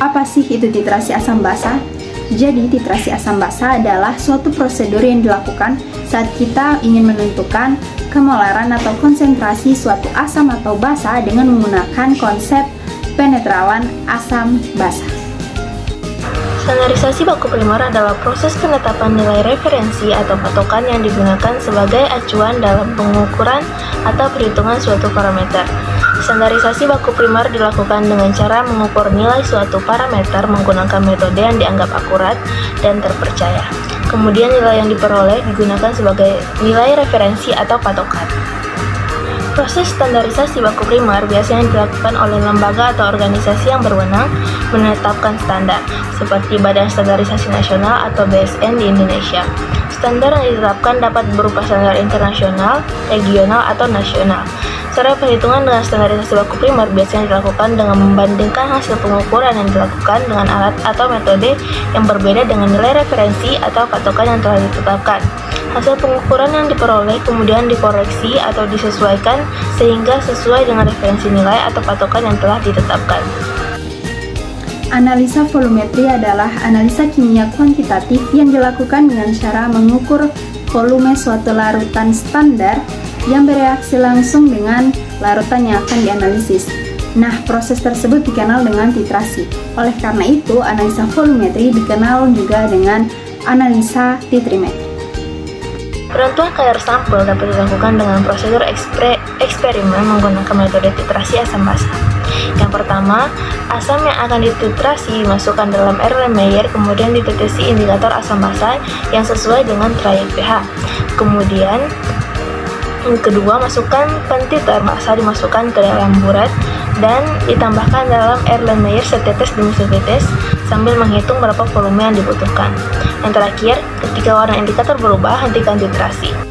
Apa sih itu titrasi asam basa? Jadi, titrasi asam basa adalah suatu prosedur yang dilakukan saat kita ingin menentukan kemolaran atau konsentrasi suatu asam atau basa dengan menggunakan konsep penetralan asam basa. Standarisasi baku primer adalah proses penetapan nilai referensi atau patokan yang digunakan sebagai acuan dalam pengukuran atau perhitungan suatu parameter. Standarisasi baku primer dilakukan dengan cara mengukur nilai suatu parameter menggunakan metode yang dianggap akurat dan terpercaya. Kemudian nilai yang diperoleh digunakan sebagai nilai referensi atau patokan. Proses standarisasi baku primer biasanya dilakukan oleh lembaga atau organisasi yang berwenang menetapkan standar, seperti Badan Standarisasi Nasional atau BSN di Indonesia. Standar yang ditetapkan dapat berupa standar internasional, regional, atau nasional. Cara perhitungan dengan standarisasi baku primer biasanya dilakukan dengan membandingkan hasil pengukuran yang dilakukan dengan alat atau metode yang berbeda dengan nilai referensi atau patokan yang telah ditetapkan. Hasil pengukuran yang diperoleh kemudian dikoreksi atau disesuaikan sehingga sesuai dengan referensi nilai atau patokan yang telah ditetapkan. Analisa volumetri adalah analisa kimia kuantitatif yang dilakukan dengan cara mengukur volume suatu larutan standar yang bereaksi langsung dengan larutan yang akan dianalisis. Nah, proses tersebut dikenal dengan titrasi. Oleh karena itu, analisa volumetri dikenal juga dengan analisa titrimetri. Penentuan kadar sampel dapat dilakukan dengan prosedur eksperimen menggunakan metode titrasi asam basa. Yang pertama, asam yang akan dititrasi dimasukkan dalam Erlenmeyer, kemudian ditetesi indikator asam basa yang sesuai dengan trayek pH. Kemudian, yang kedua, masukkan pentiter basa dimasukkan ke dalam buret dan ditambahkan dalam Erlenmeyer setetes demi setetes sambil menghitung berapa volume yang dibutuhkan. Yang terakhir, ketika warna indikator berubah, hentikan titrasi.